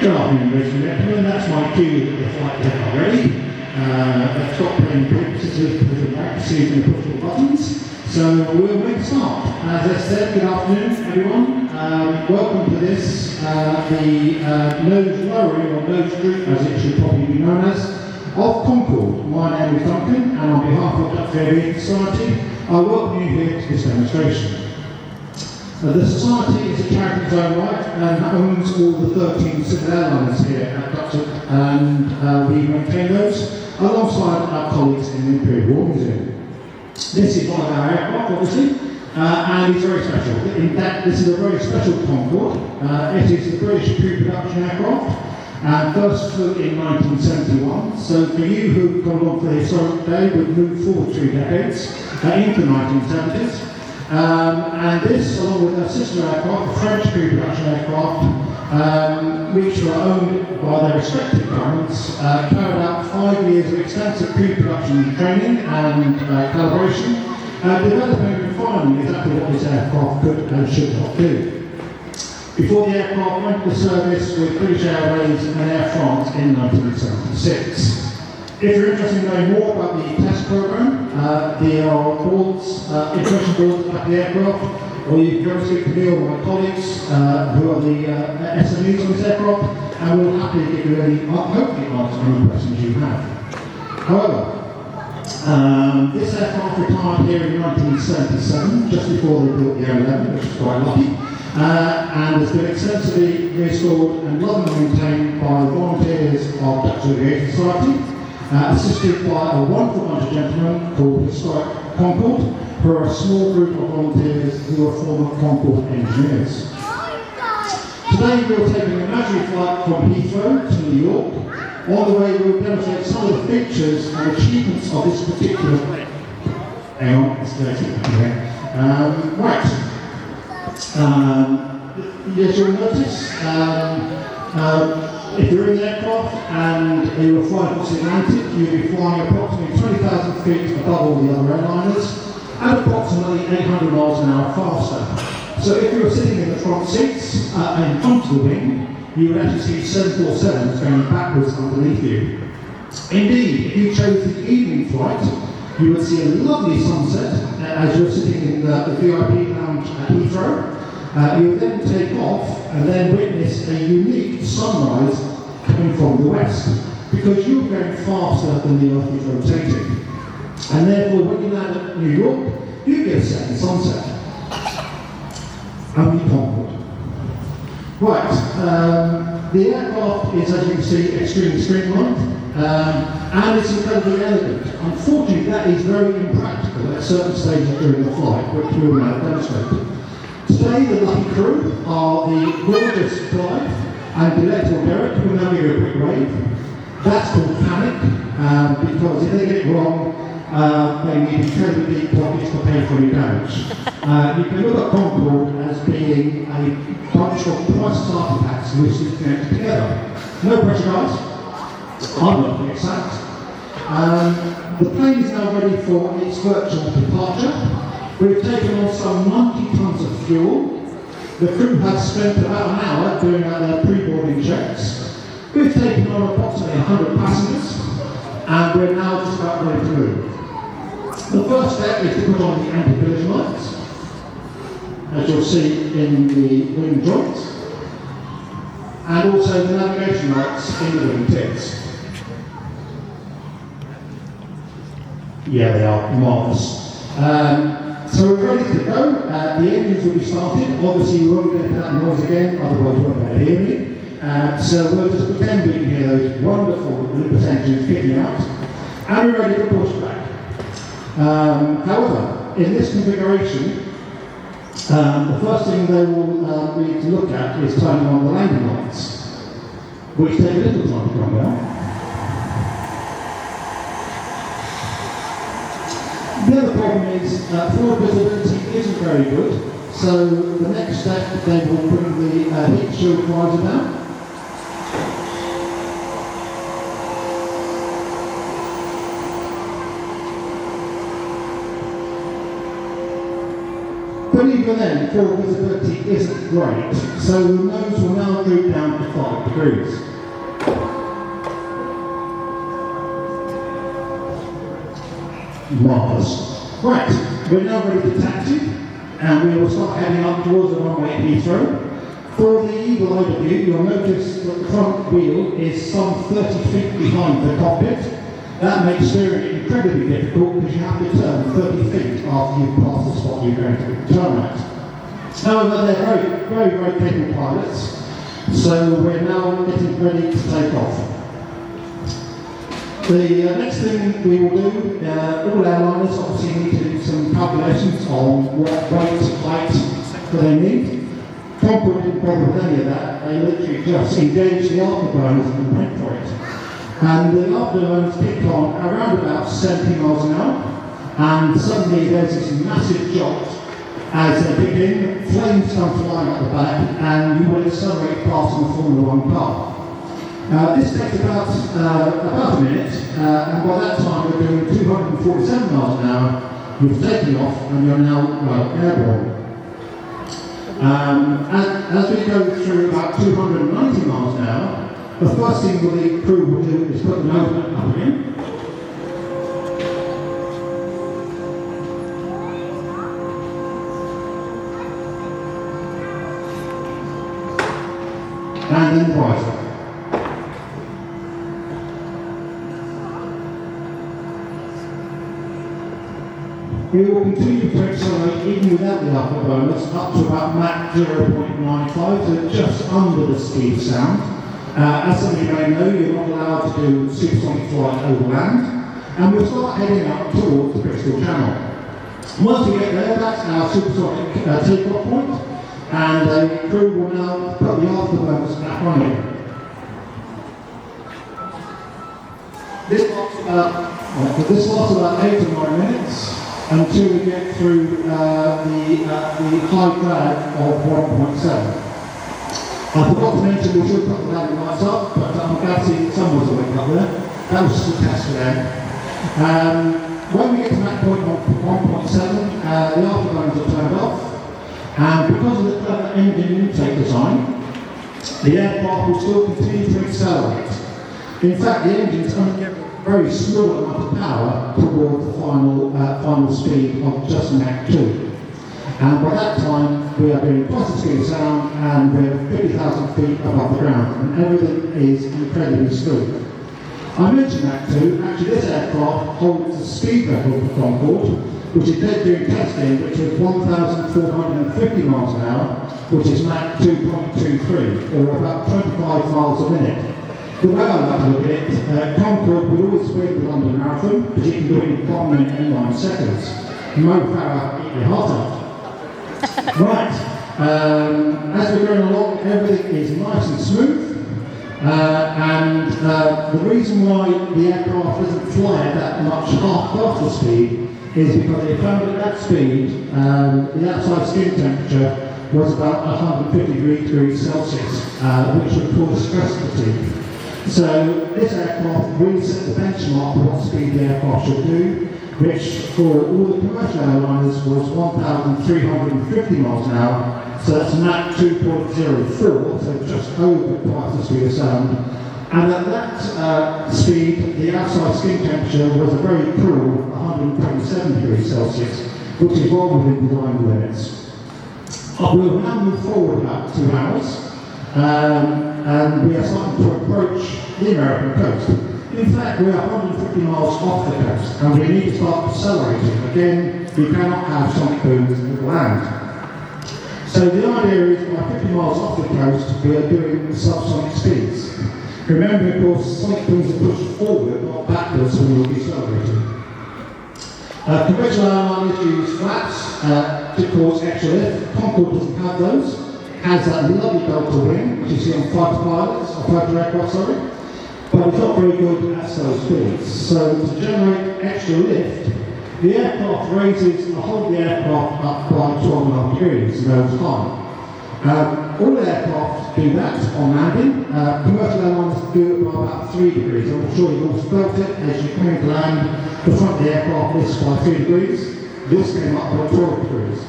Good afternoon, ladies and gentlemen. That's my cue that the flight deck are ready. Let's stop playing pictures with the back, see if we can push the buttons. So we'll make a start. As I said, good afternoon, everyone. Welcome to this, the nose lowering, or nose droop, as it should probably be known as, of Concorde. My name is Duncan, and on behalf of Duxford Aviation Society, I welcome you here to this demonstration. The Society is a charity in its own right and owns all the 13 civil airlines here at Duxford, and we maintain those alongside our colleagues in the Imperial War Museum. This is one of our aircraft, obviously, and it's very special. In fact, this is a very special Concorde. It is the British pre-production aircraft, and first flew in 1971. So for you who come along for the historic day, we've moved forward 3 decades into the 1970s. And this, along with our sister aircraft, the French pre-production aircraft, which were owned by their respective governments, carried out 5 years of extensive pre-production training and calibration, developing and refining exactly what this aircraft could and should not do. Before the aircraft went to service with British Airways and Air France in 1976. If you're interested in knowing more about the test program, there are boards, information boards about the aircraft, or you can go and speak to me or my colleagues who are the SMEs on this aircraft, and we'll happily give you any, hopefully answer any questions you have. However, this aircraft retired here in 1977, just before they built the A11, which is quite lucky, and has been extensively restored and lovingly maintained by volunteers of Duxford Aviation Society, assisted by a wonderful bunch of gentlemen called Historic Concorde, who are a small group of volunteers who are former Concorde engineers. Today we're taking an imaginary flight from Heathrow to New York. On the way we'll demonstrate some of the features and achievements of this particular plane. Hang on, it's dirty. Okay. Right. As you'll notice, if you're in the aircraft and you were flying across the Atlantic, you'll be flying approximately 20,000 feet above all the other airliners and approximately 800 miles an hour faster. So if you were sitting in the front seats in front of the wing, you would actually see 747s going backwards underneath you. Indeed, if you chose the evening flight, you would see a lovely sunset as you're sitting in the VIP lounge at Heathrow. You would then take off and then witness a unique sunrise coming from the west, because you're going faster than the Earth is rotating. And therefore, when you land at New York, you get a second sunset. Only Concorde. Right, the aircraft is, as you can see, extremely streamlined, and it's incredibly elegant. Unfortunately, that is very impractical at certain stages during the flight, which we will now demonstrate. Today, the lucky crew are the gorgeous Clive and delectable Derek, who will now give you a quick wave. That's called panic, because if they get it wrong, they need incredibly deep pockets to pay for any damage. You can look at Concorde as being a bunch of price starter packs loosely connected together. No pressure, guys. I'm not the exact. The plane is now ready for its virtual departure. We've taken on some 90 tons of fuel. The crew has spent about an hour doing out their pre-boarding checks. We've taken on approximately 100 passengers, and we're now just about ready to move. The first step is to put on the anti-collision lights, as you'll see in the wing joints, and also the navigation lights in the wing tips. Yeah, they are marvellous. So we're ready to go. The engines will be started. Obviously, we won't get that noise again, otherwise you won't be able to hear me. So we'll just pretend we can hear those wonderful Lucas engines kicking out, and we're ready to push back. However, in this configuration, the first thing they will need to look at is turning on the landing lights, which take a little time to come down. The other problem is forward visibility isn't very good, so the next step they will bring the heat shield visor down. When you even then, forward visibility isn't great, so the nose will now droop down to 5 degrees. Marvellous. Right, we're now ready to taxi, and we will start heading up towards the runway at Heathrow. For the eagle overview, you'll notice that the front wheel is some 30 feet behind the cockpit. That makes steering incredibly difficult because you have to turn 30 feet after you've passed the spot you're going to turn at. However, they're very capable pilots, so we're now getting ready to take off. The next thing we will do, all airliners obviously need to do some calculations on what weight, height they need. Concorde didn't bother with any of that, they literally just engaged the afterburners and went for it. And the afterburners kicked on around about 70 miles an hour, and suddenly there's this massive jolt as they begin, flames come flying at the back, and you will accelerate past in a Formula 1 car. This takes about a minute, and by that time we're doing 247 miles an hour, you've taken off, and you're now airborne. And as we go through about 290 miles an hour, the first thing the crew will do is put the nose up again. And then rise up. We will continue to accelerate even without the afterburners up to about Mach 0.95, so just under the speed of sound. As some of you may know, you're not allowed to do supersonic flight over land, and we'll start heading up towards the Bristol Channel. Once we get there, that's our supersonic takeoff point, and the crew will now put the afterburners back on again. This lasts about 8 to 9 minutes until we get through the high drag of 1.7. I forgot to mention we should put the landing lights up, but I'm glad to see someone's awake up there. That was just a test for them. When we get to that point of 1.7, the afterburners are turned off, and because of the clever engine intake design, the aircraft will still continue to accelerate. In fact, the engines only get a very small amount of power toward the final speed of just Mach 2. And by that time, we are doing twice the speed of sound, and we're 50,000 feet above the ground, and everything is incredibly smooth. I mentioned that too. Actually, this aircraft holds the speed record for Concorde, which it did during testing, which was 1,450 miles an hour, which is Mach 2.23, or about 25 miles a minute. The way I like to look at it, Concorde will always win the London Marathon, because you can do it in 1 minute and 9 seconds. Mo Farah, eat your heart out. Right, as we're going along, everything is nice and smooth, and the reason why the aircraft doesn't fly at that much faster speed is because they found at that speed the outside skin temperature was about 150 degrees Celsius, which would cause stress fatigue. So this aircraft really set the benchmark for what speed the aircraft should do, which for all the commercial airliners was 1,350 miles an hour, so that's Mach 2.04, so just over twice the speed of sound. And at that speed, the outside skin temperature was a very cool 127 degrees Celsius, which is well within design limits. We will now move forward about 2 hours, and we are starting to approach the American coast. In fact, we are 150 miles off the coast, and we need to start accelerating. Again, we cannot have sonic booms at the land. So the idea is, by 50 miles off the coast, we are doing subsonic speeds. Remember, of course, sonic booms are pushed forward, not backwards, when you'll be accelerating. Conventional airliners use flaps to cause extra lift. Concorde doesn't have those. It has that lovely delta wing, which you see on fighter pilots, or fighter aircraft, sorry. But it's not very good at slow speeds. So to generate extra lift, the aircraft raises the whole of the aircraft up by 12.5 degrees, nose high. All aircraft do that on landing. Commercial airlines do it by about 3 degrees. I'm sure you've all felt it as you come into land. The front of the aircraft lifts by 3 degrees. This came up by 12 degrees.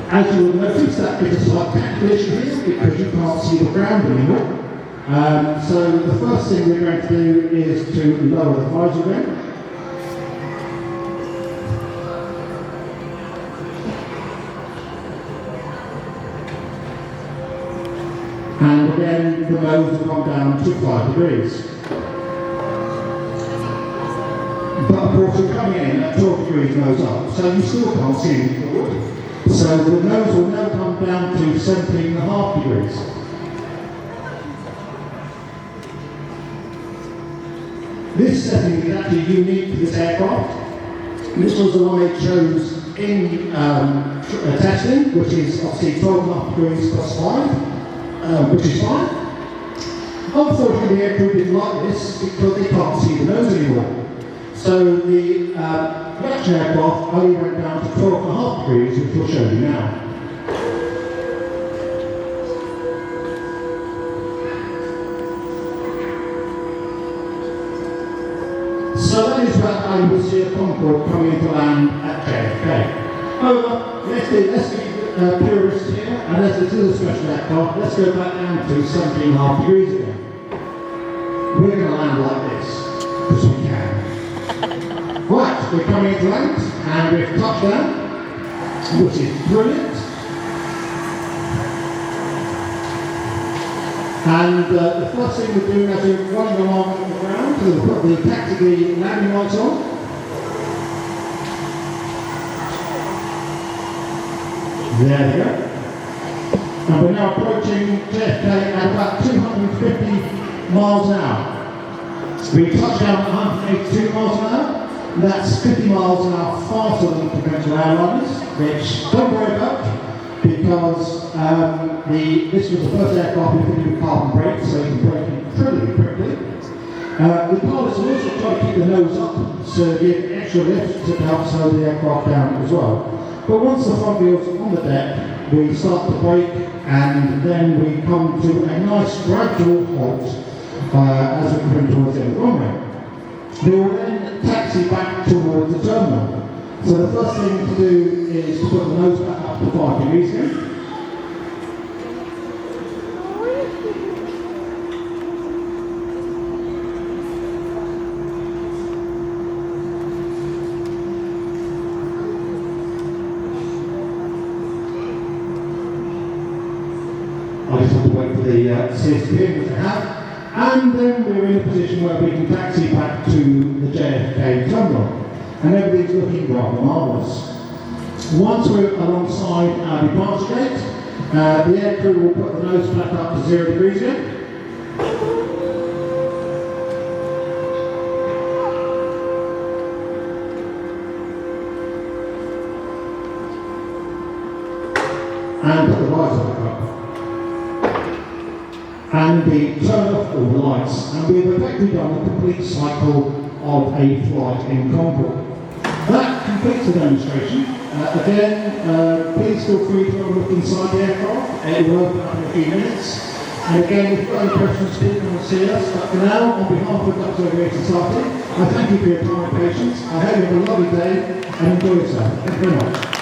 As you will notice, that is a slight technical issue here because you can't see the ground anymore. So the first thing we're going to do is to lower the visor again. And again, the nose will come down to 5 degrees. But of course, you're coming in at 12 degrees nose up, so you still can't see anything forward. So the nose will now come down to 17.5 degrees. This setting is actually unique to this aircraft. This was the one they chose in testing, which is obviously 12.5 degrees plus 5, which is fine. Unfortunately, the aircrew didn't like this because they can't see the nose anymore. So the production aircraft only went down to 12.5 degrees, which we'll show you now. So that is about how you will see a Concorde coming into land at JFK. However, let's be purists here, and as this is a special aircraft, let's go back down to 17.5 degrees again. We're going to land like this, because we can. Right, we're coming into land, and we've touched down, which is brilliant. And the first thing we're doing as we're running along on the ground, so we'll put the taxi landing lights on. There we go. And we're now approaching JFK at about 250 miles an hour. We touch down at 182 miles an hour. That's 50 miles an hour faster than conventional airliners, which don't worry about because this was the first aircraft we fitted with carbon brakes, so you can brake incredibly quickly. The pilots will also try to keep the nose up, so give extra lift to help slow the aircraft down as well. But once the front wheel's on the deck, we start to brake and then we come to a nice gradual halt as we come towards the end of the runway. We will then taxi back towards the terminal. So the first thing to do is to put the nose back up to 5 degrees again. I just have to wait for the CSP, which I have. And then we're in a position where we can taxi back to the JFK terminal. And everything's looking rather marvellous. Once we're alongside our departure gate, the aircrew will put the nose back up to 0 degrees again. And put the visor back up. And we turn off all the lights, and we've effectively done a complete cycle of a flight in Concorde. That completes the demonstration. Again, please feel free to have a look inside the aircraft. It will open up in a few minutes. And again, if you've got any questions, please come and see us. But for now, on behalf of Duxford Aviation Society, I thank you for your time and patience. I hope you have a lovely day and enjoy yourself. Thank you very much.